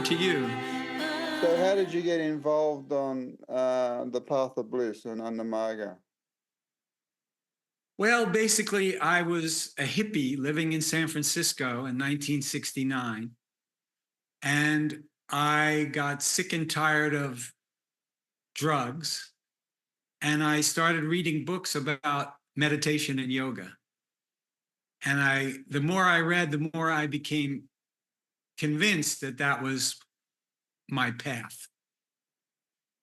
to you. So how did you get involved on the path of bliss and Ananda Marga? Well, basically, I was a hippie living in San Francisco in 1969. And I got sick and tired of drugs. And I started reading books about meditation and yoga. And the more I read, the more I became convinced that that was my path.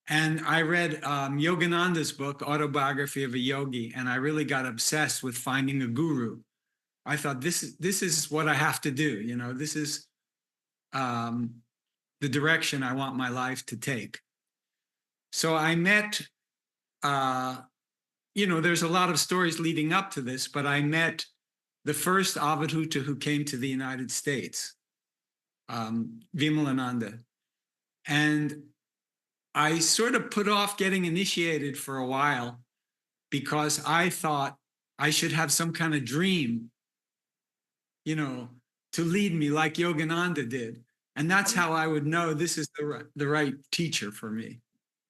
And I read Yogananda's book, Autobiography of a Yogi, and I really got obsessed with finding a guru. I thought, this is what I have to do. You know, this is the direction I want my life to take. So I met, there's a lot of stories leading up to this, but I met the first Avadhuta who came to the United States, Vimalananda. And I sort of put off getting initiated for a while because I thought I should have some kind of dream, to lead me like Yogananda did. And that's how I would know this is the right teacher for me.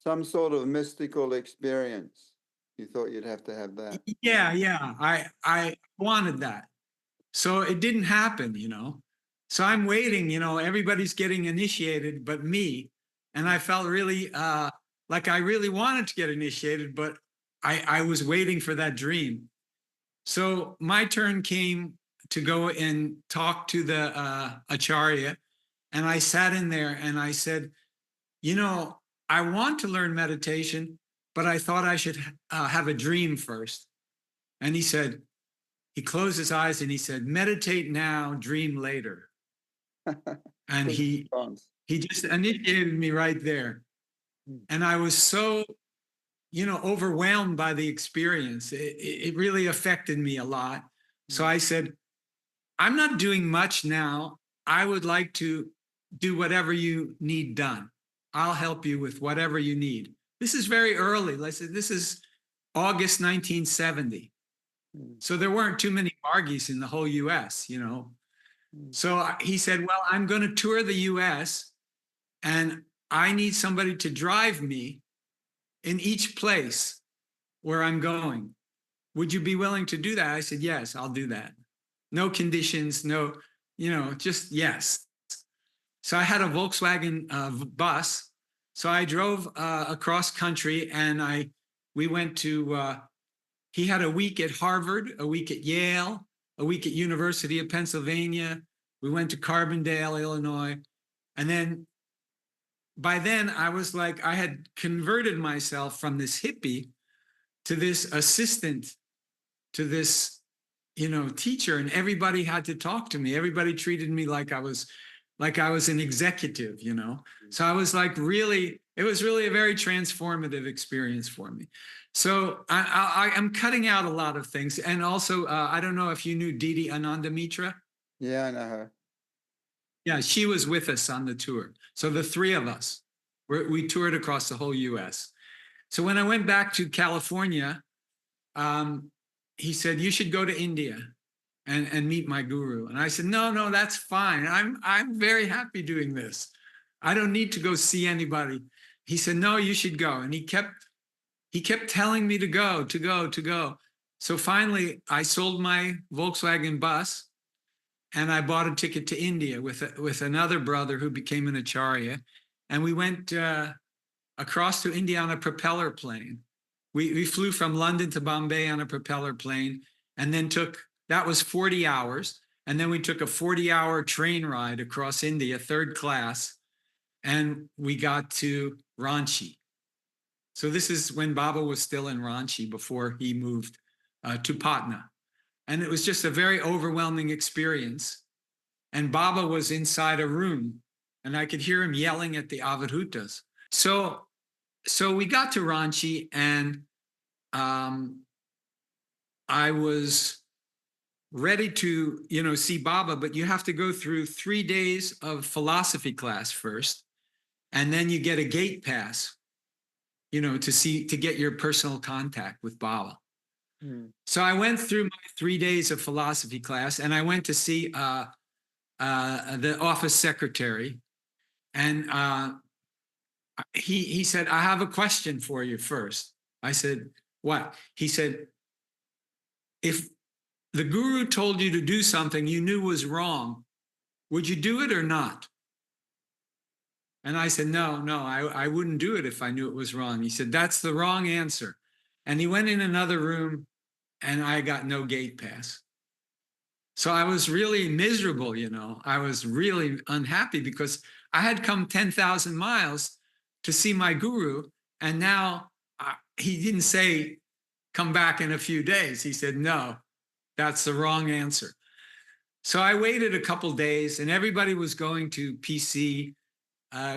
Some sort of mystical experience. You thought you'd have to have that. Yeah. I wanted that. So it didn't happen, So I'm waiting, everybody's getting initiated but me. And I felt really like I really wanted to get initiated, but I was waiting for that dream. So my turn came to go and talk to the Acharya. And I sat in there and I said, I want to learn meditation, but I thought I should have a dream first. And he closed his eyes and he said, meditate now, dream later. And he just initiated me right there. And I was so, overwhelmed by the experience. It really affected me a lot. So I said, I'm not doing much now. I would like to do whatever you need done. I'll help you with whatever you need. This is very early. This is August 1970. So there weren't too many Margies in the whole US, So he said, well, I'm going to tour the US and I need somebody to drive me in each place where I'm going. Would you be willing to do that? I said, yes, I'll do that. No conditions, no, just yes. So I had a Volkswagen bus. So I drove across country and we went to, he had a week at Harvard, a week at Yale, a week at University of Pennsylvania. We went to Carbondale, Illinois. And then by then I was like, I had converted myself from this hippie to this assistant, to this, teacher, and everybody had to talk to me. Everybody treated me like I was an executive, So I was like, it was really a very transformative experience for me. So I'm cutting out a lot of things. And also, I don't know if you knew Didi Anandamitra. Yeah, I know her. Yeah, she was with us on the tour. So the three of us, we toured across the whole US. So when I went back to California, he said, you should go to India and meet my guru. And I said, no, that's fine. I'm very happy doing this. I don't need to go see anybody. He said, no, you should go. And he kept telling me to go. So finally I sold my Volkswagen bus and I bought a ticket to India with another brother who became an Acharya. And we went across to India on a propeller plane. We flew from London to Bombay on a propeller plane and then that was 40 hours. And then we took a 40-hour train ride across India, third class, and we got to Ranchi. So this is when Baba was still in Ranchi before he moved to Patna. And it was just a very overwhelming experience. And Baba was inside a room and I could hear him yelling at the Avadhutas. So we got to Ranchi and I was ready to, see Baba, but you have to go through 3 days of philosophy class first. And then you get a gate pass, to get your personal contact with Baba. So I went through my 3 days of philosophy class and I went to see the office secretary. And he said, I have a question for you first. I said, what? He said, if the guru told you to do something you knew was wrong, would you do it or not? And I said, no, I wouldn't do it if I knew it was wrong. He said, that's the wrong answer. And he went in another room and I got no gate pass. So I was really miserable, you know. I was really unhappy because I had come 10,000 miles to see my guru. And now he didn't say, come back in a few days. He said, no, that's the wrong answer. So I waited a couple days and everybody was going to PC,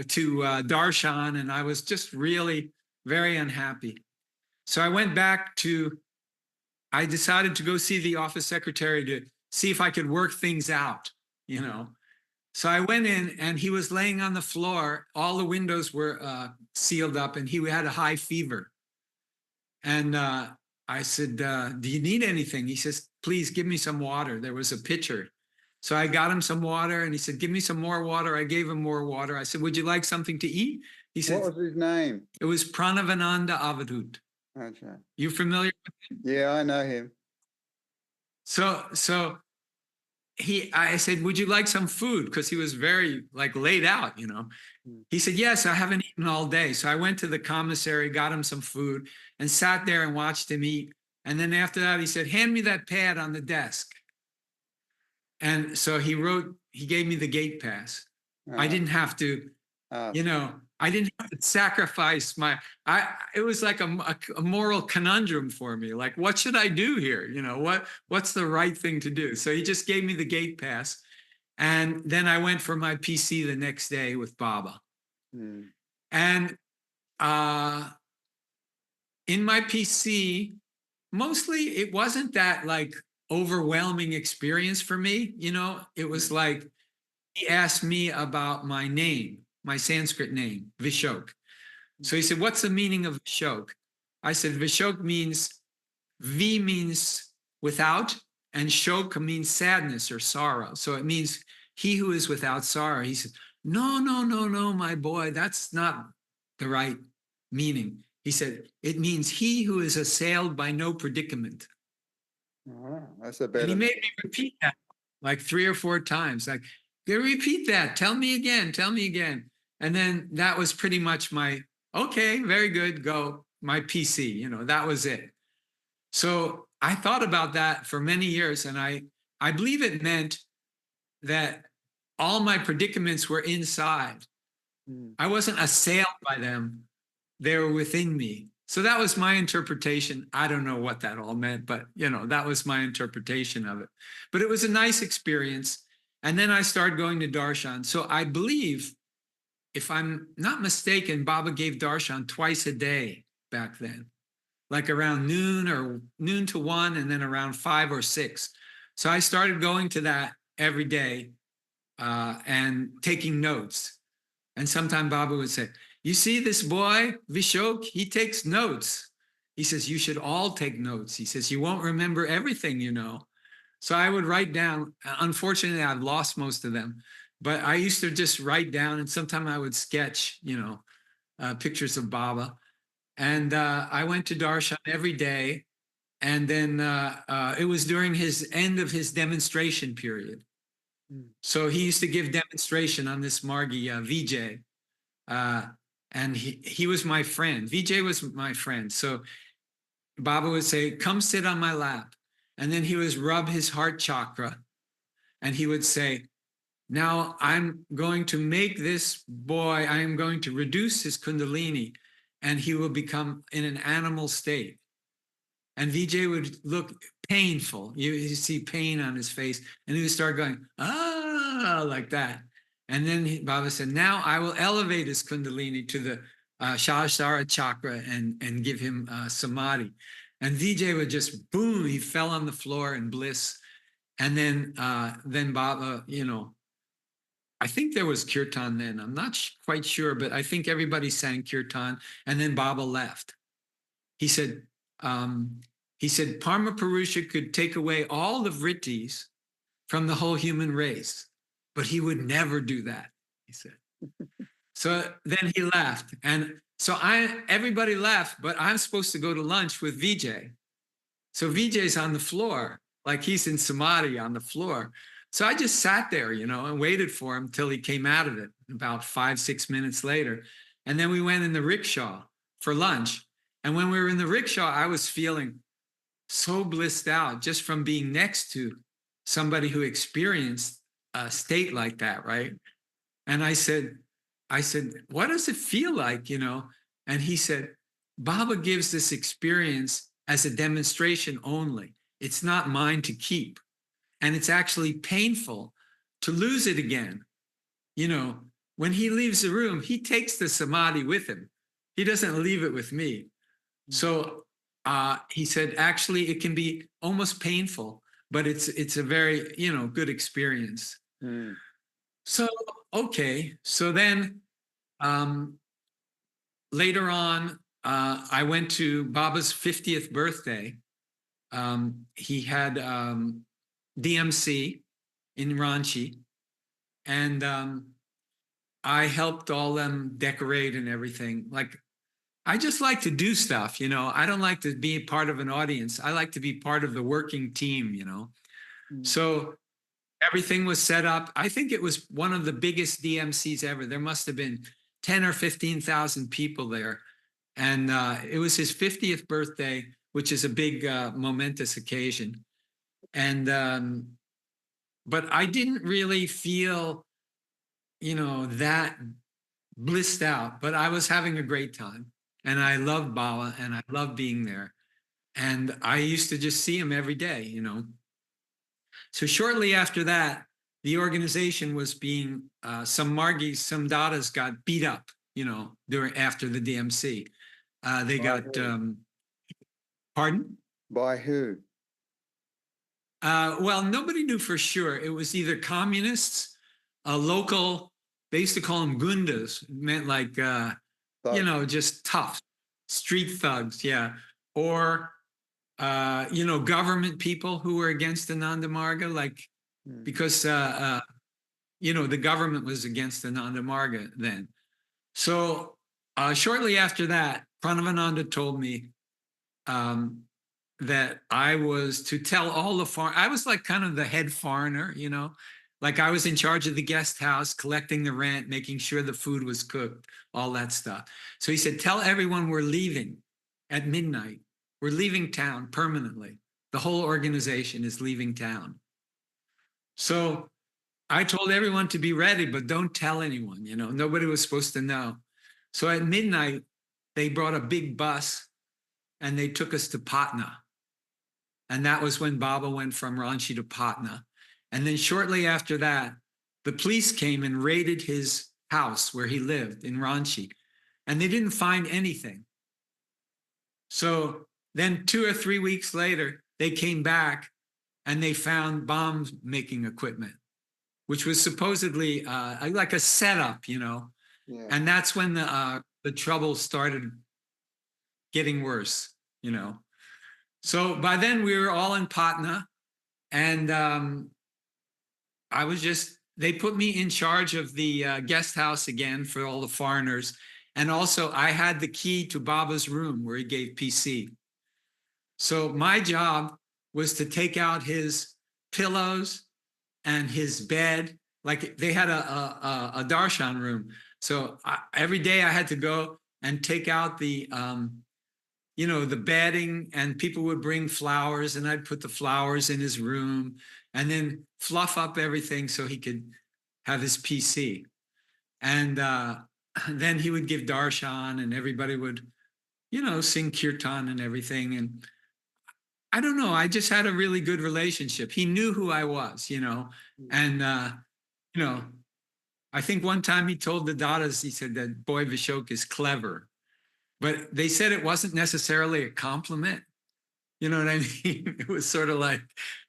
to Darshan, and I was just really very unhappy. So I went back I decided to go see the office secretary to see if I could work things out, you know. So I went in and he was laying on the floor. All the windows were sealed up and he had a high fever. And I said, do you need anything? He says, please give me some water. There was a pitcher. So I got him some water and he said, give me some more water. I gave him more water. I said, would you like something to eat? He said, What was his name? it was Pranavananda Avadut. Okay. You familiar with him? Yeah, I know him. So I said, would you like some food? Because he was very like laid out, you know. He said, yes, I haven't eaten all day. So I went to the commissary, got him some food and sat there and watched him eat. And then after that, he said, hand me that pad on the desk. And so he gave me the gate pass. I didn't have to, you know, I didn't have to sacrifice it was like a moral conundrum for me. Like, what should I do here? You know, what's the right thing to do? So he just gave me the gate pass. And then I went for my PC the next day with Baba. And in my PC, mostly it wasn't that like overwhelming experience for me. You know, it was like, he asked me about my name, my Sanskrit name, Vishok. So he said, what's the meaning of Vishok? I said, Vishok means, V means without, and Shok means sadness or sorrow. So it means he who is without sorrow. He said, no, my boy, that's not the right meaning. He said, it means he who is assailed by no predicament. That's a better. And he made me repeat that like 3 or 4 times. Like, repeat that. Tell me again. And then that was pretty much my, okay, very good, go, my PC, you know, that was it. So I thought about that for many years. And I believe it meant that all my predicaments were inside. I wasn't assailed by them. They were within me. So that was my interpretation. I don't know what that all meant, but you know, that was my interpretation of it. But it was a nice experience. And then I started going to Darshan. So I believe, if I'm not mistaken, Baba gave Darshan twice a day back then, like around noon or noon to 1, and then around 5 or 6. So I started going to that every day and taking notes. And sometime Baba would say, you see this boy, Vishok, he takes notes. He says, you should all take notes. He says, you won't remember everything, you know. So I would write down. Unfortunately, I've lost most of them, but I used to just write down, and sometimes I would sketch, you know, pictures of Baba. And I went to Darshan every day. And then it was during his end of his demonstration period. So he used to give demonstration on this Margii, Vijay. And he was my friend. Vijay was my friend. So Baba would say, come sit on my lap. And then he would rub his heart chakra. And he would say, now I'm going to make this boy, I am going to reduce his kundalini, and he will become in an animal state. And Vijay would look painful. You see pain on his face. And he would start going, like that. And then Baba said, now I will elevate his kundalini to the Sahasrara chakra and give him samadhi. And Vijay would just, boom, he fell on the floor in bliss. And then Baba, you know, I think there was kirtan then. I'm not quite sure, but I think everybody sang kirtan. And then Baba left. He said, Parma Purusha could take away all the vrittis from the whole human race, but he would never do that, he said. So then he left. And so everybody left, but I'm supposed to go to lunch with Vijay. So Vijay's on the floor, like he's in samadhi on the floor. So I just sat there, and waited for him till he came out of it about 5-6 minutes later. And then we went in the rickshaw for lunch. And when we were in the rickshaw, I was feeling so blissed out just from being next to somebody who experienced a state like that, right? And I said, what does it feel like, And he said, Baba gives this experience as a demonstration only. It's not mine to keep. And it's actually painful to lose it again. When he leaves the room, he takes the samadhi with him. He doesn't leave it with me. So he said, actually, it can be almost painful, but it's a very, good experience. Mm. So, okay. So then later on, I went to Baba's 50th birthday. He had DMC in Ranchi, and I helped all them decorate and everything. Like, I just like to do stuff, I don't like to be part of an audience. I like to be part of the working team, Mm. So everything was set up. I think it was one of the biggest DMCs ever. There must have been 10 or 15,000 people there. And it was his 50th birthday, which is a big momentous occasion. And but I didn't really feel, that blissed out, but I was having a great time. And I loved Baba and I loved being there. And I used to just see him every day, So shortly after that, the organization was being, some Margis, some Dadas got beat up, after the DMC. They got, pardon? By who? Well, nobody knew for sure. It was either communists, local, they used to call them gundas, it meant like, just tough, street thugs, yeah. Or, government people who were against Ananda Marga, like, because, the government was against Ananda Marga then. So shortly after that, Pranavananda told me that I was to tell all the I was like kind of the head foreigner, like I was in charge of the guest house, collecting the rent, making sure the food was cooked, all that stuff. So he said, tell everyone we're leaving at midnight. We're leaving town permanently. The whole organization is leaving town. So I told everyone to be ready, but don't tell anyone, nobody was supposed to know. So at midnight, they brought a big bus and they took us to Patna. And that was when Baba went from Ranchi to Patna. And then shortly after that, the police came and raided his house where he lived in Ranchi, and they didn't find anything. So then 2 or 3 weeks later, they came back and they found bomb making equipment, which was supposedly like a setup, Yeah. And that's when the trouble started getting worse, So by then we were all in Patna, and they put me in charge of the guest house again for all the foreigners. And also I had the key to Baba's room where he gave PC. So my job was to take out his pillows and his bed. Like they had a darshan room. So every day I had to go and take out the bedding, and people would bring flowers and I'd put the flowers in his room and then fluff up everything so he could have his PC. And then he would give darshan and everybody would, sing kirtan and everything. And I don't know, I just had a really good relationship. He knew who I was, and, I think one time he told the Dadas, he said that boy Vishok is clever. But they said it wasn't necessarily a compliment. You know what I mean? It was sort of like,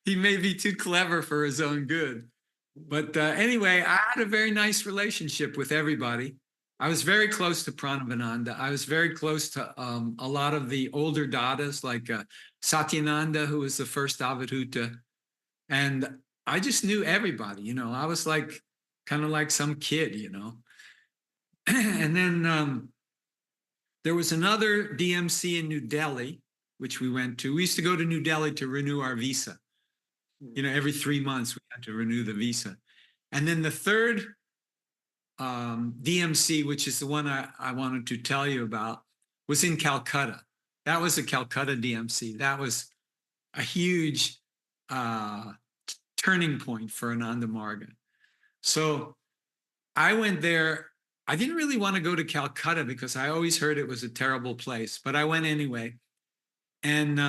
he may be too clever for his own good. But anyway, I had a very nice relationship with everybody. I was very close to Pranavananda. I was very close to a lot of the older Dadas, like Satyananda, who was the first Avadhuta. And I just knew everybody, I was like, kind of like some kid, And then there was another DMC in New Delhi, which we went to. We used to go to New Delhi to renew our visa. Every 3 months we had to renew the visa. And then the third DMC, which is the one I wanted to tell you about, was in Calcutta. That was the Calcutta DMC. That was a huge turning point for Ananda Marga. So I went there. I didn't really want to go to Calcutta because I always heard it was a terrible place, but I went anyway. And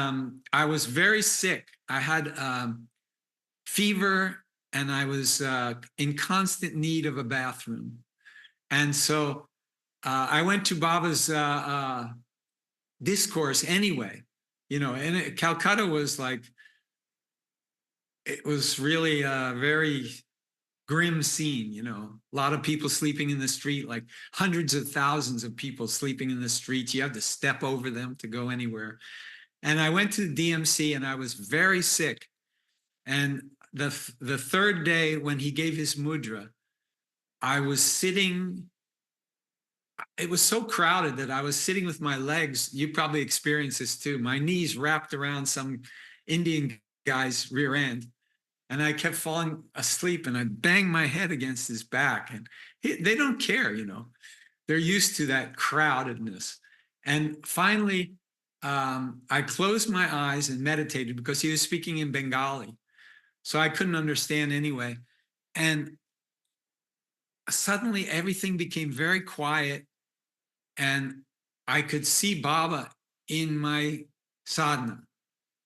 I was very sick. I had fever, and I was in constant need of a bathroom. And so I went to Baba's discourse anyway, and Calcutta was like, it was really a very grim scene, a lot of people sleeping in the street, like hundreds of thousands of people sleeping in the streets. You have to step over them to go anywhere. And I went to the DMC and I was very sick. And the third day when he gave his mudra, I was sitting, it was so crowded that I was sitting with my legs. You probably experienced this too. My knees wrapped around some Indian guy's rear end. And I kept falling asleep and I banged my head against his back. And they don't care, they're used to that crowdedness. And finally, I closed my eyes and meditated because he was speaking in Bengali. So I couldn't understand anyway. And suddenly everything became very quiet. And I could see Baba in my sadhana.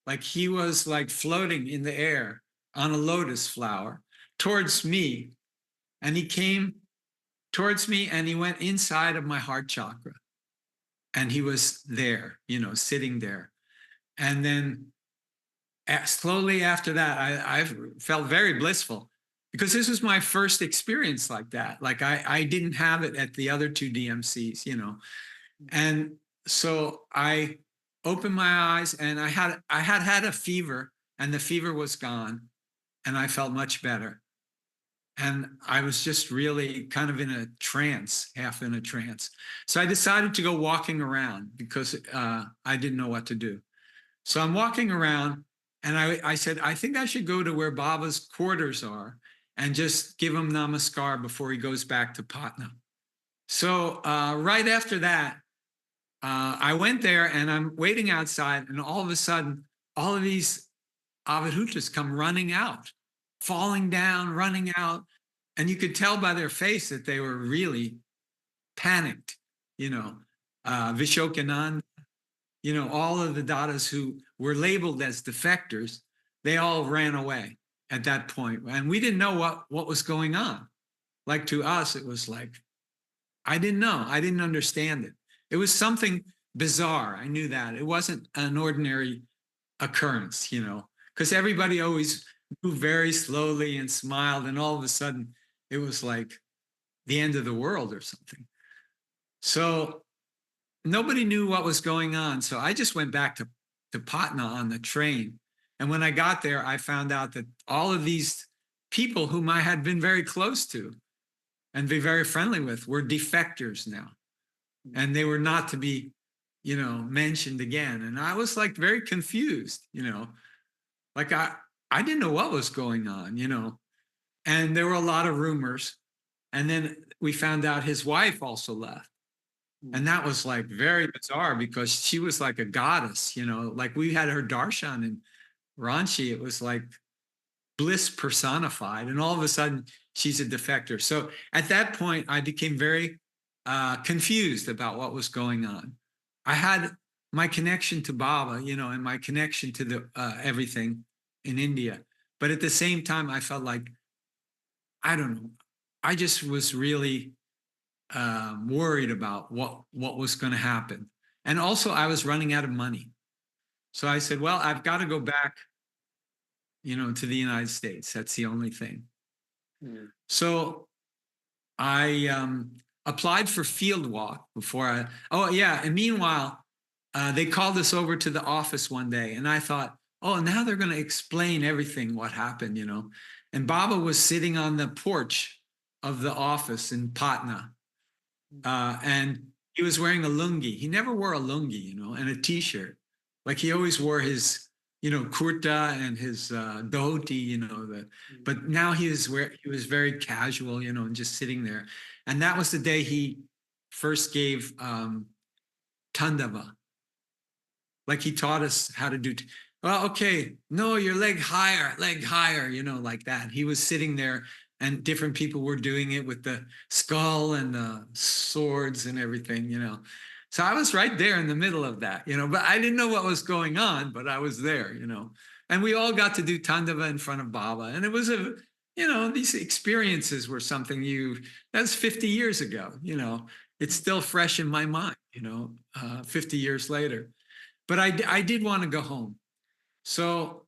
Like he was like floating in the air on a lotus flower towards me. And he came towards me and he went inside of my heart chakra. And he was there, sitting there. And then slowly after that, I felt very blissful because this was my first experience like that. Like I didn't have it at the other two DMCs, And so I opened my eyes and I had a fever and the fever was gone and I felt much better. And I was just really kind of in a trance, half in a trance. So I decided to go walking around because I didn't know what to do. So I'm walking around and I said, I think I should go to where Baba's quarters are and just give him namaskar before he goes back to Patna. So right after that, I went there and I'm waiting outside and all of a sudden, all of these avadhutas come running out, falling down, running out. And you could tell by their face that they were really panicked, Vishok Ananda, all of the Dadas who were labeled as defectors, they all ran away at that point. And we didn't know what was going on. Like to us, it was like, I didn't know. I didn't understand it. It was something bizarre. I knew that. It wasn't an ordinary occurrence, because everybody always moved very slowly and smiled. And all of a sudden, it was like the end of the world or something. So nobody knew what was going on. So I just went back to Patna on the train. And when I got there, I found out that all of these people whom I had been very close to and be very friendly with were defectors now. And they were not to be, mentioned again. And I was like very confused, like I didn't know what was going on, and there were a lot of rumors. And then we found out his wife also left. And that was like very bizarre because she was like a goddess, like we had her darshan in Ranchi. It was like bliss personified. And all of a sudden she's a defector. So at that point, I became very confused about what was going on. I had my connection to Baba, and my connection to the everything in India. But at the same time, I felt like, I don't know, I just was really worried about what was going to happen. And also I was running out of money. So I said, well, I've got to go back, to the United States. That's the only thing. So I applied for field walk before and meanwhile, they called us over to the office one day and I thought, oh, now they're going to explain everything, what happened, And Baba was sitting on the porch of the office in Patna. And he was wearing a lungi. He never wore a lungi, you know, and a t-shirt. Like he always wore his, you know, kurta and his dhoti, you know. But now he was very casual, you know, and just sitting there. And that was the day he first gave tandava. Like he taught us how to do. Well, okay, no, your leg higher, you know, like that. He was sitting there, and different people were doing it with the skull and the swords and everything, you know. So I was right there in the middle of that, you know, but I didn't know what was going on, but I was there, you know. And we all got to do tandava in front of Baba. And it was you know, these experiences were something that's 50 years ago, you know. It's still fresh in my mind, you know, 50 years later. But I did want to go home. So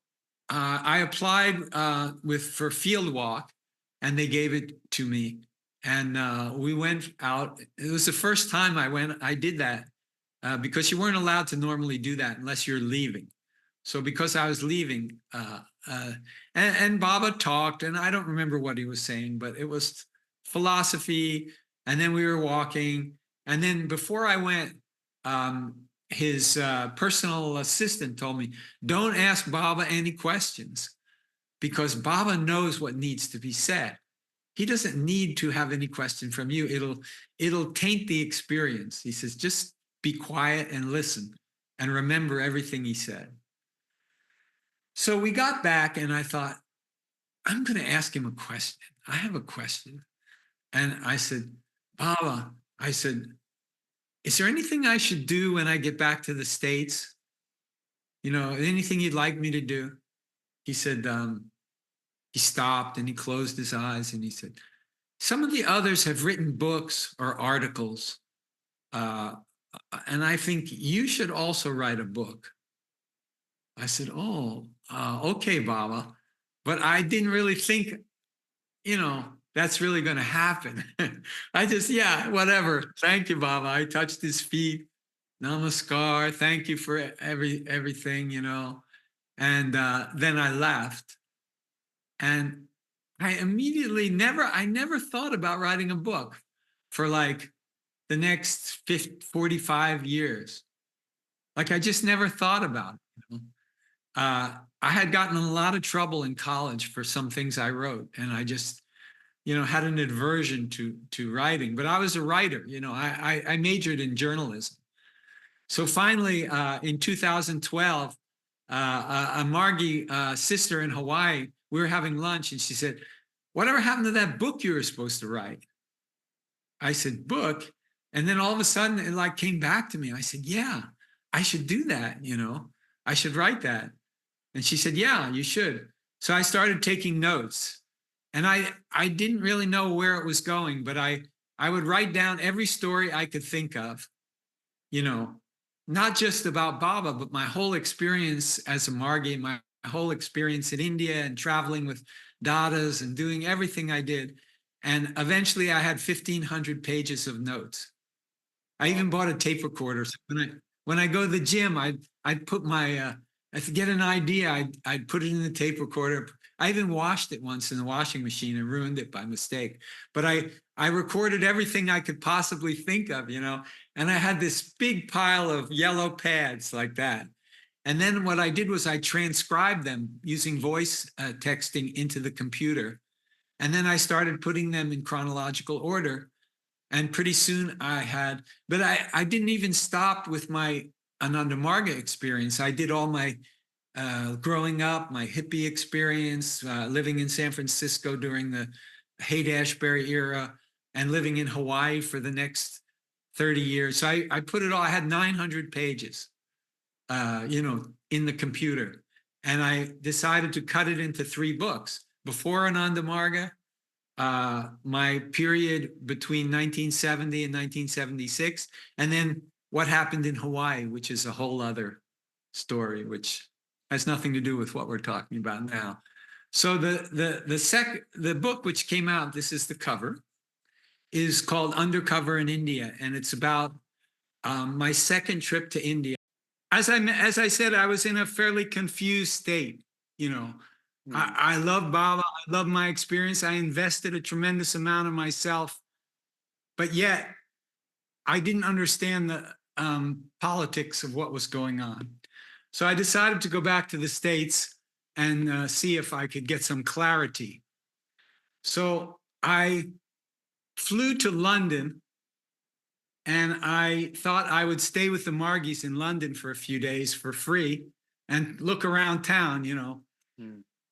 I applied for field walk, and they gave it to me. And we went out. It was the first time I did that because you weren't allowed to normally do that unless you're leaving. So because I was leaving, and Baba talked, and I don't remember what he was saying, but it was philosophy. And then we were walking. And then before I went, his personal assistant told me, don't ask Baba any questions because Baba knows what needs to be said. He doesn't need to have any question from you. It'll taint the experience. He says, just be quiet and listen and remember everything he said. So we got back, and I thought, I'm going to ask him a question. I have a question. And I said, Baba, I said, is there anything I should do when I get back to the States? You know, anything you'd like me to do? He said, he stopped and he closed his eyes and he said, some of the others have written books or articles, and I think you should also write a book. I said, oh, okay, Baba. But I didn't really think, you know, that's really going to happen. I just, yeah, whatever. Thank you, Baba. I touched his feet. Namaskar. Thank you for everything, you know. And then I left. And I never thought about writing a book for like the next 45 years. Like I just never thought about it. You know? I had gotten in a lot of trouble in college for some things I wrote, and I just, you know, had an aversion to writing. But I was a writer, you know. I majored in journalism. So finally, in 2012, a Margii sister in Hawaii, we were having lunch, and she said, "Whatever happened to that book you were supposed to write?" I said, "Book," and then all of a sudden, it like came back to me. I said, "Yeah, I should do that. You know, I should write that." And she said, yeah, you should. So I started taking notes, and I didn't really know where it was going, but I would write down every story I could think of, you know, not just about Baba, but my whole experience as a Margii, my whole experience in India and traveling with Dadas and doing everything I did. And eventually I had 1,500 pages of notes. I even bought a tape recorder. So when I go to the gym, I'd put my to get an idea, I'd put it in the tape recorder. I even washed it once in the washing machine and ruined it by mistake. But I recorded everything I could possibly think of, you know, and I had this big pile of yellow pads like that. And then what I did was I transcribed them using voice texting into the computer. And then I started putting them in chronological order. And pretty soon but I didn't even stop with my Ananda Marga experience. I did all my growing up, my hippie experience, living in San Francisco during the Haight-Ashbury era, and living in Hawaii for the next 30 years. So I put it all, I had 900 pages, you know, in the computer. And I decided to cut it into 3 books. Before Ananda Marga, my period between 1970 and 1976, and then what happened in Hawaii, which is a whole other story, which has nothing to do with what we're talking about now. So the book which came out, this is the cover, is called Undercover in India, and it's about my second trip to India. As I said, I was in a fairly confused state, you know. I love Baba. I love my experience. I invested a tremendous amount of myself, but yet I didn't understand the politics of what was going on. So I decided to go back to the States and see if I could get some clarity. So I flew to London, and I thought I would stay with the Margies in London for a few days for free and look around town, you know.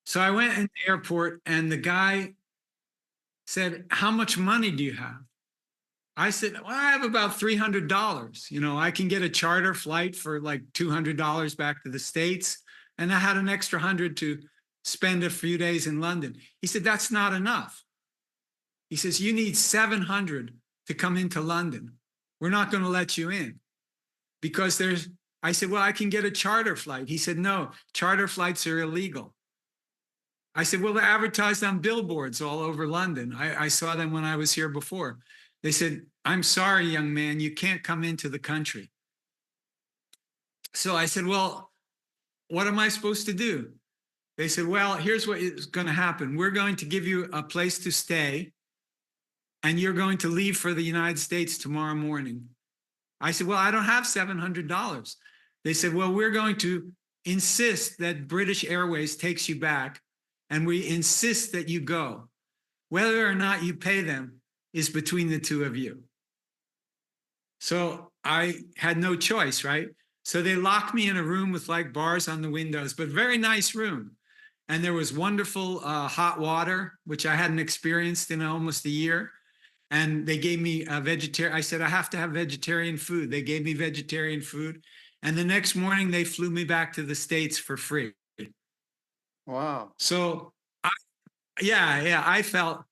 So I went in the airport, and the guy said, "How much money do you have?" I said, "Well, I have about $300. You know, I can get a charter flight for like $200 back to the States. And I had an extra 100 to spend a few days in London." He said, "That's not enough." He says, "You need 700 to come into London. We're not going to let you in because there's," I said, "Well, I can get a charter flight." He said, "No, charter flights are illegal." I said, "Well, they're advertised on billboards all over London. I saw them when I was here before." They said, "I'm sorry, young man, you can't come into the country." So I said, "Well, what am I supposed to do?" They said, "Well, here's what is going to happen. We're going to give you a place to stay, and you're going to leave for the United States tomorrow morning." I said, "Well, I don't have $700. They said, "Well, we're going to insist that British Airways takes you back, and we insist that you go. Whether or not you pay them is between the two of you." So I had no choice, right? So they locked me in a room with like bars on the windows, but very nice room. And there was wonderful hot water, which I hadn't experienced in almost a year. And they gave me a vegetarian. I said, "I have to have vegetarian food." They gave me vegetarian food. And the next morning they flew me back to the States for free. Wow. So I felt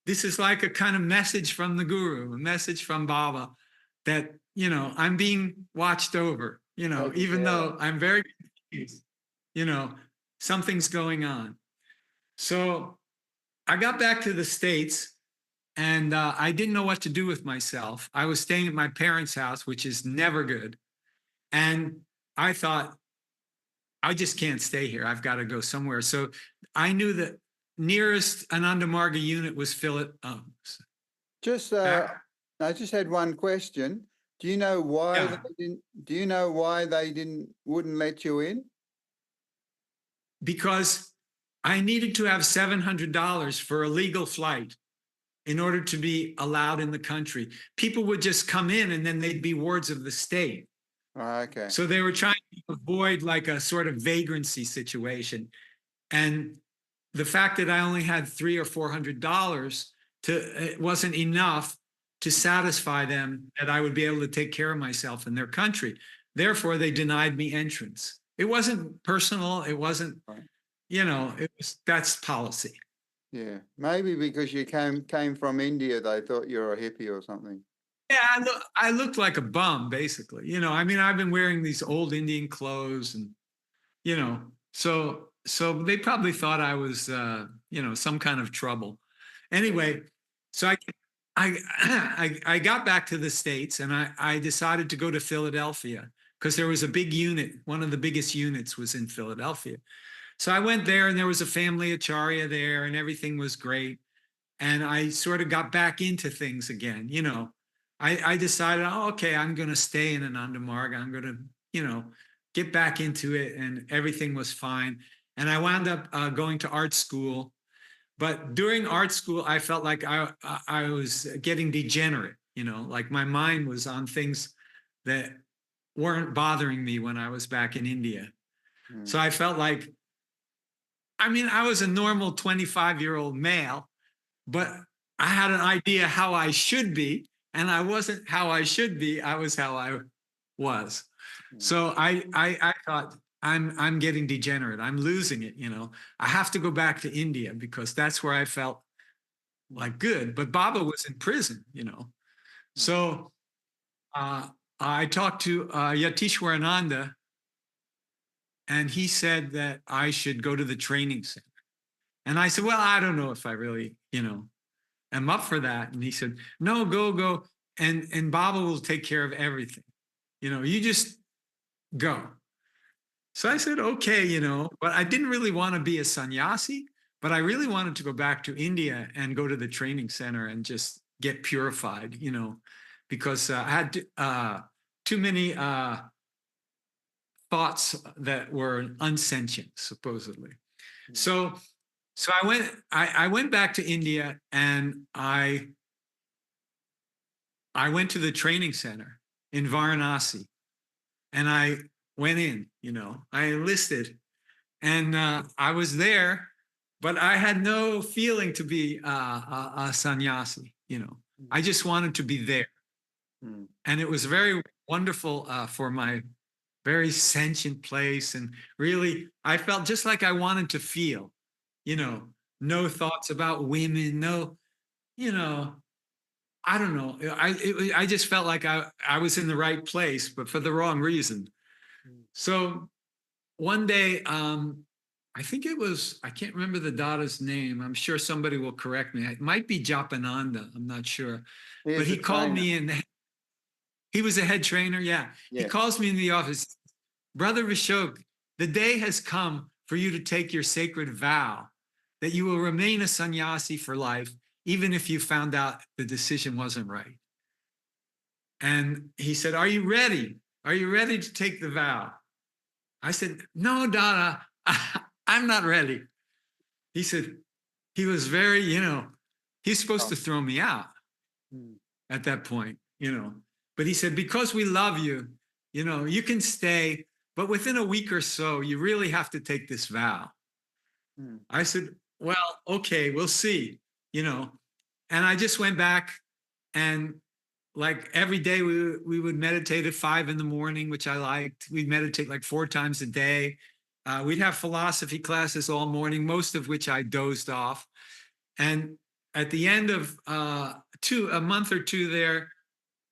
this is like a kind of message from the guru, a message from Baba that, you know, I'm being watched over, you know, even though I'm very confused, you know, something's going on. So I got back to the States, and I didn't know what to do with myself. I was staying at my parents' house, which is never good. And I thought, I just can't stay here. I've got to go somewhere. So I knew that nearest Ananda Marga unit was Just, I just had one question. Do you know why Yeah. they didn't? Do you know why they wouldn't let you in? Because I needed to have $700 for a legal flight in order to be allowed in the country. People would just come in, and then they'd be wards of the state. Oh, okay. So they were trying to avoid like a sort of vagrancy situation. And the fact that I only had $300 or $400 it wasn't enough to satisfy them that I would be able to take care of myself in their country. Therefore, they denied me entrance. It wasn't personal. It wasn't, you know, that's policy. Yeah, maybe because you came from India, they thought you were a hippie or something. Yeah, I looked like a bum, basically. You know, I mean, I've been wearing these old Indian clothes, and you know, so they probably thought I was, you know, some kind of trouble. Anyway, so I got back to the States, and I decided to go to Philadelphia because there was a big unit. One of the biggest units was in Philadelphia. So I went there, and there was a family acharya there, and everything was great. And I sort of got back into things again. You know, I decided, oh, okay, I'm going to stay in Ananda Marga. I'm going to, you know, get back into it, and everything was fine. And I wound up going to art school. But during art school, I felt like I was getting degenerate, you know, like my mind was on things that weren't bothering me when I was back in India. So I felt like, I mean, I was a normal 25-year-old male, but I had an idea how I should be, and I wasn't how I should be. I was how I was. So I thought, I'm getting degenerate. I'm losing it. You know, I have to go back to India because that's where I felt like good. But Baba was in prison, you know. So I talked to Yatiishvarananda, and he said that I should go to the training center. And I said, well, I don't know if I really, you know, am up for that. And he said, no, go. And Baba will take care of everything. You know, you just go. So I said, okay, you know, but I didn't really want to be a sannyasi, but I really wanted to go back to India and go to the training center and just get purified, you know, because I had too many thoughts that were unsentient, supposedly. So I went back to India, and I went to the training center in Varanasi, and I went in, I enlisted, and I was there, but I had no feeling to be a sannyasi, I just wanted to be there. And it was very wonderful for my very sentient place. And really, I felt just like I wanted to feel, no thoughts about women, no, I don't know. I just felt like I was in the right place, but for the wrong reason. So one day, I think it was, I can't remember the Dada's name. I'm sure somebody will correct me. It might be Japananda. I'm not sure. But he called me in. He was a head trainer. Yeah. He calls me in the office. Brother Vishok, the day has come for you to take your sacred vow that you will remain a sannyasi for life, even if you found out the decision wasn't right. And he said, are you ready? Are you ready to take the vow? I said, no, Dada, I'm not ready. He said, he was very, he's supposed to throw me out at that point, but he said, because we love you, you can stay, but within a week or so, you really have to take this vow. I said, well, okay, we'll see, and I just went back, and like every day we would meditate at 5 a.m, which I liked. We'd meditate like 4 times a day. We'd have philosophy classes all morning, most of which I dozed off. And at the end of a month or two there,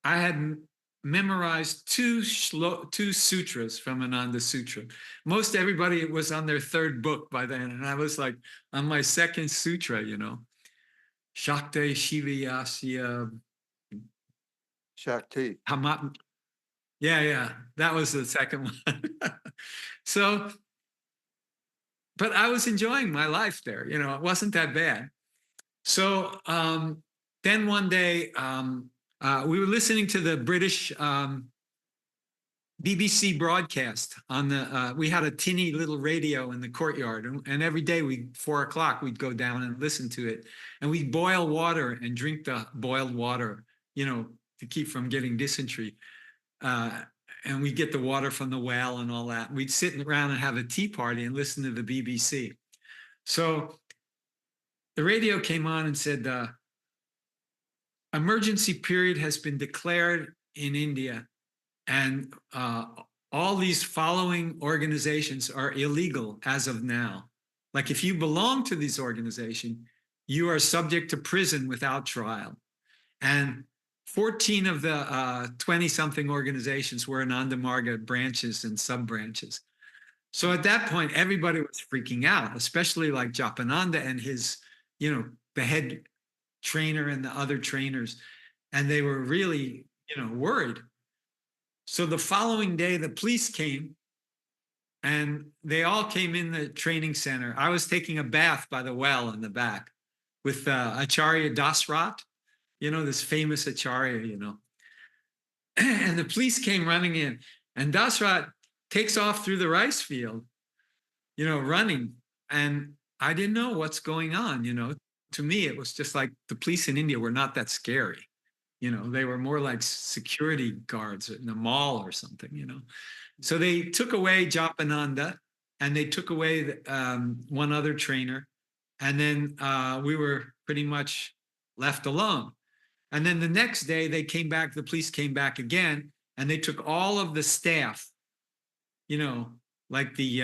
I had memorized two sutras from Ananda Sutra. Most everybody was on their 3rd book by then, and I was like on my 2nd sutra, Shakti Shivayasya Shakti. Yeah, that was the 2nd one. So, but I was enjoying my life there, it wasn't that bad. So then one day we were listening to the British BBC broadcast on the, we had a tinny little radio in the courtyard, and every day 4 o'clock, we'd go down and listen to it, and we'd boil water and drink the boiled water, to keep from getting dysentery. And we'd get the water from the well and all that. We'd sit around and have a tea party and listen to the BBC. So the radio came on and said, emergency period has been declared in India, and all these following organizations are illegal as of now. Like if you belong to these organizations, you are subject to prison without trial. And 14 of the 20-something organizations were Ananda Marga branches and sub-branches. So at that point, everybody was freaking out, especially like Japananda and his, the head trainer and the other trainers. And they were really, worried. So the following day, the police came, and they all came in the training center. I was taking a bath by the well in the back with Acharya Dasrat, this famous Acharya, and the police came running in, and Dasrat takes off through the rice field, running. And I didn't know what's going on, To me, it was just like the police in India were not that scary. They were more like security guards in a mall or something, So they took away Japananda, and they took away one other trainer. And then we were pretty much left alone. And then the next day they came back, the police came back again, and they took all of the staff, like the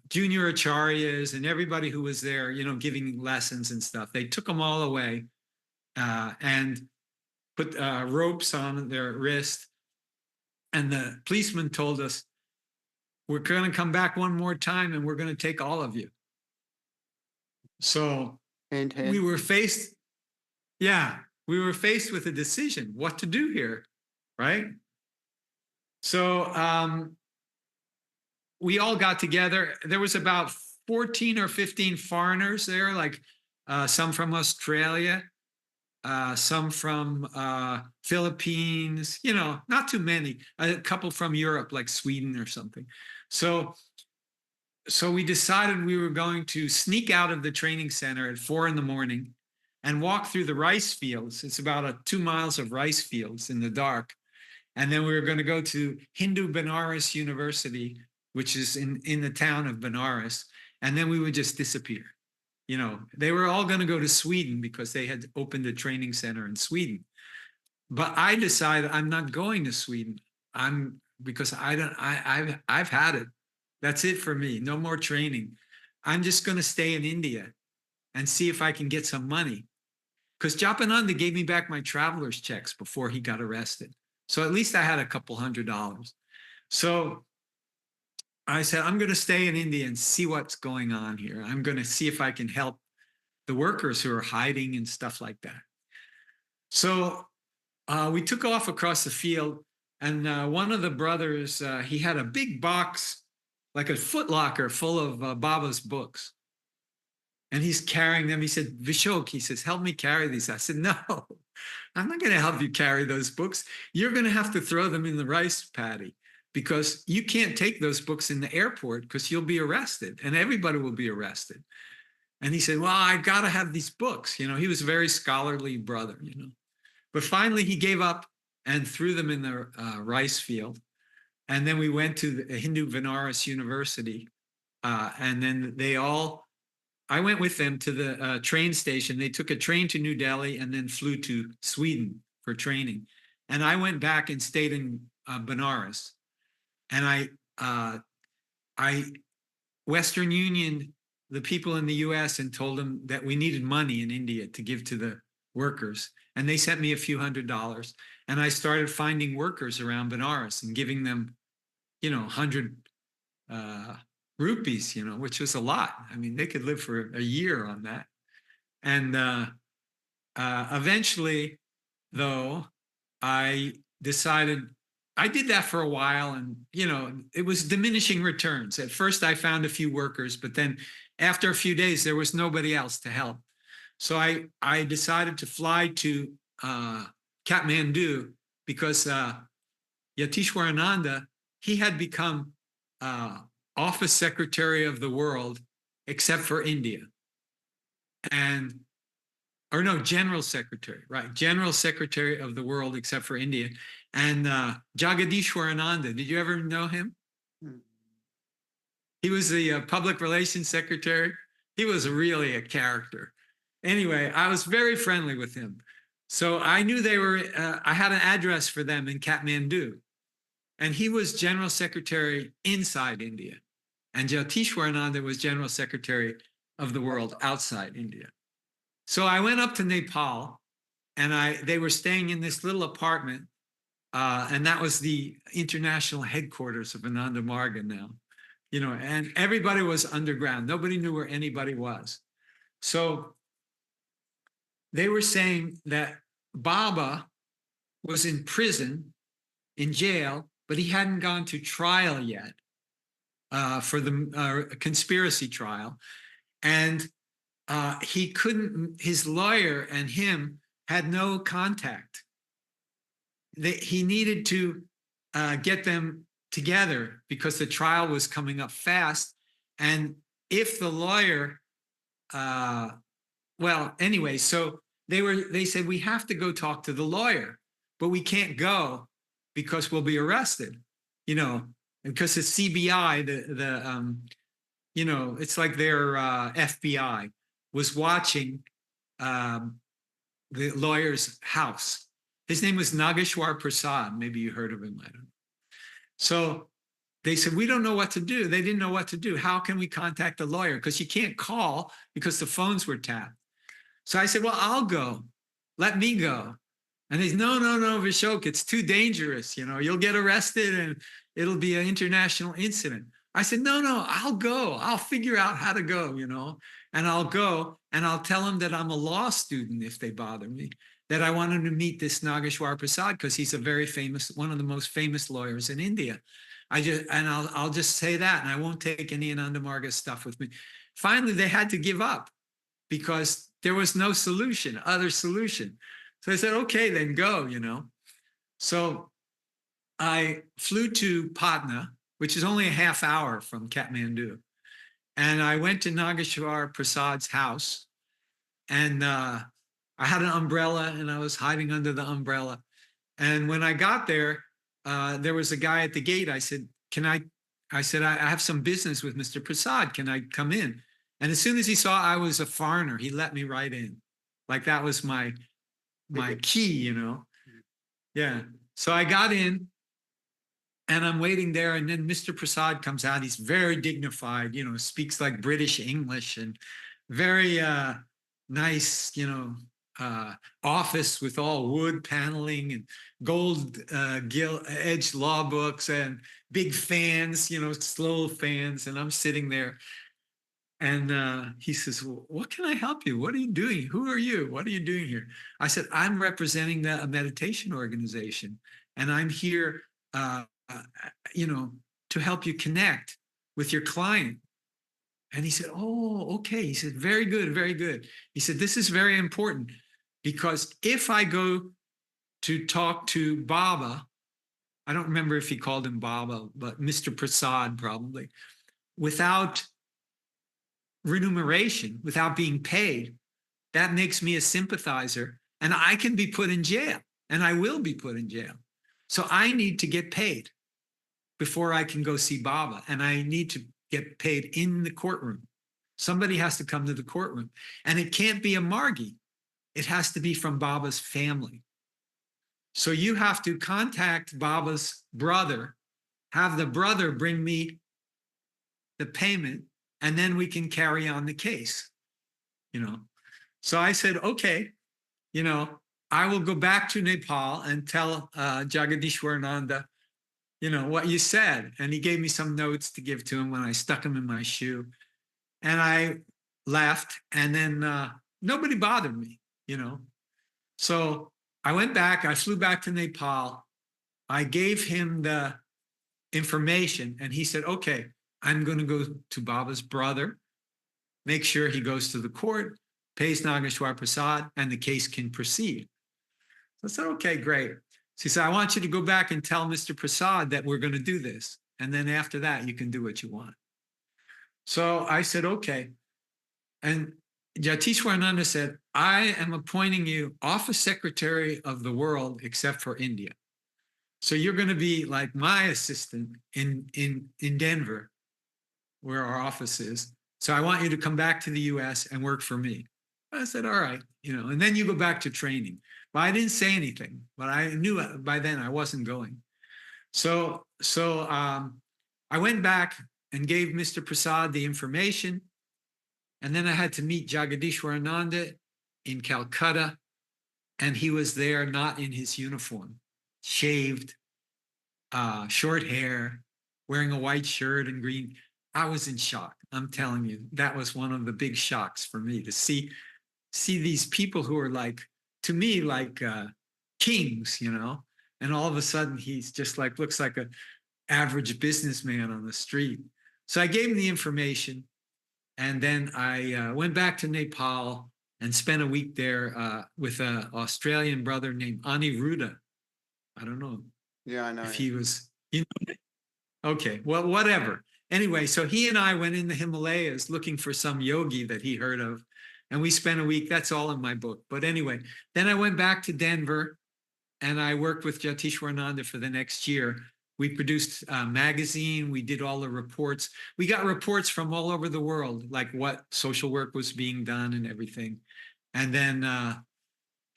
junior acharyas and everybody who was there, giving lessons and stuff. They took them all away and put ropes on their wrist. And the policeman told us, we're going to come back one more time, and we're going to take all of you. So we were faced with a decision, what to do here, right? So we all got together. There was about 14 or 15 foreigners there, like some from Australia. some from Philippines, you know, not too many, a couple from Europe, like Sweden or something. So we decided we were going to sneak out of the training center at 4 a.m. and walk through the rice fields. It's about 2 miles of rice fields in the dark. And then we were going to go to Hindu Benares University, which is in the town of Benares. And then we would just disappear. You know, they were all going to go to Sweden because they had opened a training center in Sweden. But I decided I'm not going to Sweden. Because I've had it. That's it for me. No more training. I'm just going to stay in India and see if I can get some money. Because Japananda gave me back my traveler's checks before he got arrested. So at least I had a couple $100. So I said, I'm going to stay in India and see what's going on here. I'm going to see if I can help the workers who are hiding and stuff like that. So we took off across the field, and one of the brothers, he had a big box, like a footlocker full of Baba's books. And he's carrying them. He said, Vishok, he says, help me carry these. I said, no, I'm not going to help you carry those books. You're going to have to throw them in the rice paddy because you can't take those books in the airport because you'll be arrested and everybody will be arrested. And he said, well, I got to have these books. You know, he was a very scholarly brother, you know. But finally he gave up and threw them in the rice field. And then we went to the Hindu Benares University. And then I went with them to the train station. They took a train to New Delhi and then flew to Sweden for training. And I went back and stayed in Benares. And I Western Union the people in the US and told them that we needed money in India to give to the workers. And they sent me a few $100s. And I started finding workers around Benares and giving them, you know, 100 rupees, you know, which was a lot. I mean, they could live for a year on that. And eventually, though, I decided I did that for a while, and you know, it was diminishing returns. At first, I found a few workers, but then after a few days, there was nobody else to help. So I decided to fly to Kathmandu because Yatiishvaranandaji, he had become office secretary of the world, except for India. Or no, general secretary, right? General secretary of the world, except for India. And Jagadiishvaranandaji, did you ever know him? He was the public relations secretary. He was really a character. Anyway, I was very friendly with him. So I knew they were, I had an address for them in Kathmandu. And he was general secretary inside India. And Yatiishvaranandaji was general secretary of the world outside India. So I went up to Nepal, and they were staying in this little apartment, and that was the international headquarters of Ananda Marga now, you know, and everybody was underground. Nobody knew where anybody was. So they were saying that Baba was in prison, in jail, but he hadn't gone to trial yet for the conspiracy trial. And he couldn't, his lawyer and him had no contact. He needed to get them together because the trial was coming up fast. And if the lawyer, well, anyway, so they said, we have to go talk to the lawyer, but we can't go because we'll be arrested, you know, because it's CBI, you know, it's like their FBI was watching the lawyer's house. His name was Nageshwar Prasad. Maybe you heard of him. I don't know. So they said, we don't know what to do. They didn't know what to do. How can we contact the lawyer? Because you can't call because the phones were tapped. So I said, well, I'll go. Let me go. And they said, no, Vishok, it's too dangerous. You know, you'll get arrested and it'll be an international incident. I said, no, I'll go. I'll figure out how to go, you know, and I'll go and I'll tell them that I'm a law student if they bother me, that I wanted to meet this Nageshwar Prasad because he's a very famous, one of the most famous lawyers in India. I'll just say that, and I won't take any Ananda Marga stuff with me. Finally, they had to give up because there was no solution, other solution. So I said, okay, then go, you know. So I flew to Patna, which is only a half hour from Kathmandu. And I went to Nageshwar Prasad's house, and I had an umbrella, and I was hiding under the umbrella. And when I got there, there was a guy at the gate. I said, I have some business with Mr. Prasad. Can I come in? And as soon as he saw I was a foreigner, he let me right in. Like that was my key, you know? Yeah. So I got in, and I'm waiting there. And then Mr. Prasad comes out. He's very dignified, you know, speaks like British English, and very nice, you know, office with all wood paneling and gold edged law books and big fans, you know, slow fans. And I'm sitting there, and he says, well, what can I help you? What are you doing? Who are you? What are you doing here? I said, I'm representing a meditation organization, and I'm here, you know, to help you connect with your client. And he said, oh, okay. He said, very good, very good. He said, this is very important, because if I go to talk to Baba, I don't remember if he called him Baba, but Mr. Prasad probably, without remuneration, without being paid, that makes me a sympathizer, and I can be put in jail, and I will be put in jail. So I need to get paid before I can go see Baba, and I need to get paid in the courtroom. Somebody has to come to the courtroom, and it can't be a Margii. It has to be from Baba's family. So you have to contact Baba's brother, have the brother bring me the payment, and then we can carry on the case, you know. So I said, okay, you know, I will go back to Nepal and tell Jagadiishvarananda, you know, what you said. And he gave me some notes to give to him when I stuck them in my shoe. And I left, and then nobody bothered me, you know. So I went back, I flew back to Nepal. I gave him the information, and he said, okay, I'm going to go to Baba's brother, make sure he goes to the court, pays Nageshwar Prasad, and the case can proceed. So I said, okay, great. So he said, I want you to go back and tell Mr. Prasad that we're going to do this. And then after that, you can do what you want. So I said, okay. And Yatiishvarananda said, I am appointing you office secretary of the world except for India. So you're going to be like my assistant in Denver, where our office is. So I want you to come back to the US and work for me. I said, all right, you know, and then you go back to training. But I didn't say anything, but I knew by then I wasn't going. So I went back and gave Mr. Prasad the information. And then I had to meet Jagadiishvarananda in Calcutta. And he was there not in his uniform, shaved, short hair, wearing a white shirt and green. I was in shock. I'm telling you, that was one of the big shocks for me, to see these people who are like, to me, like kings, you know, and all of a sudden he's just like, looks like an average businessman on the street. So I gave him the information, and then I went back to Nepal and spent a week there with an Australian brother named Aniruddha. I don't know. Yeah, I know. If he was, you know, okay, well, whatever. Anyway, so he and I went in the Himalayas looking for some yogi that he heard of, and we spent a week. That's all in my book. But anyway, then I went back to Denver, and I worked with Yatiishvarananda for the next year. We produced a magazine. We did all the reports. We got reports from all over the world, like what social work was being done and everything. And then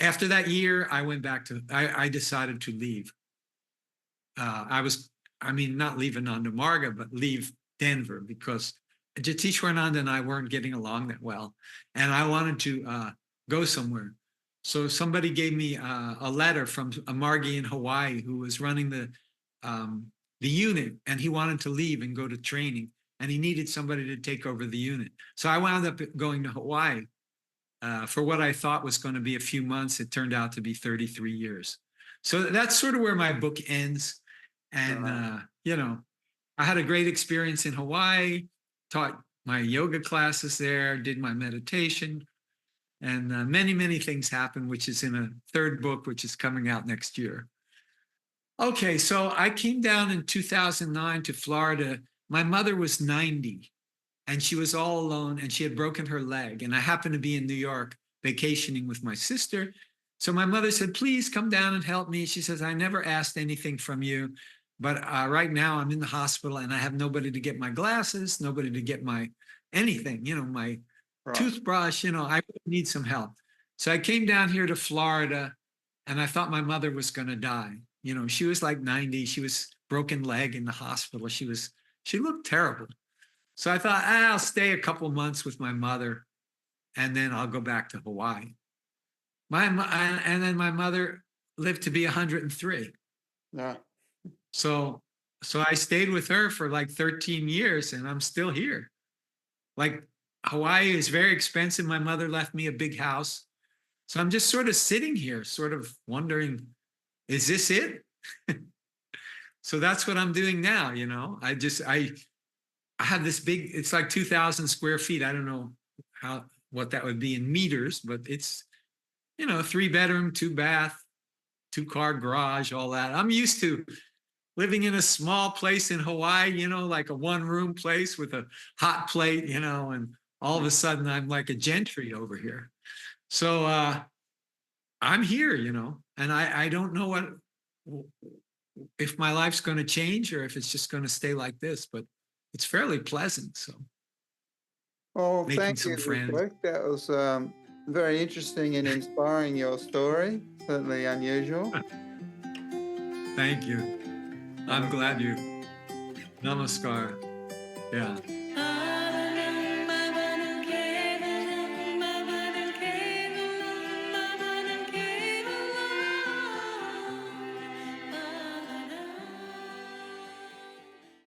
after that year, I went back to, I decided to leave. Not leave Ananda Marga, but leave Denver, because Yatiishvarananda and I weren't getting along that well. And I wanted to go somewhere. So somebody gave me a letter from a Margii in Hawaii who was running the unit, and he wanted to leave and go to training, and he needed somebody to take over the unit. So I wound up going to Hawaii for what I thought was going to be a few months. It turned out to be 33 years. So that's sort of where my book ends. And, you know, I had a great experience in Hawaii, taught my yoga classes there, did my meditation, And many, many things happened, which is in a third book, which is coming out next year. Okay, so I came down in 2009 to Florida. My mother was 90 and she was all alone and she had broken her leg. And I happened to be in New York vacationing with my sister. So my mother said, please come down and help me. She says, I never asked anything from you, but right now I'm in the hospital and I have nobody to get my glasses, nobody to get my anything, my toothbrush, I need some help. So I came down here to Florida and I thought my mother was going to die. She was like 90. She was broken leg in the hospital. She looked terrible. So I thought, I'll stay a couple months with my mother and then I'll go back to Hawaii. And then my mother lived to be 103. Yeah. So I stayed with her for like 13 years and I'm still here. Like Hawaii is very expensive. My mother left me a big house. So I'm just sort of sitting here, sort of wondering, is this it? So that's what I'm doing now. I have this big, it's like 2,000 square feet. I don't know what that would be in meters, but it's, 3-bedroom, 2-bath, 2-car garage, all that. I'm used to living in a small place in Hawaii, like a 1-room place with a hot plate, and all of a sudden I'm like a gentry over here. So I'm here, and I don't know if my life's going to change or if it's just going to stay like this, but it's fairly pleasant. So Oh, making thank some you, friends. Vishok. That was very interesting and inspiring, your story. Certainly unusual. Thank you. I'm glad you. Namaskar. Yeah.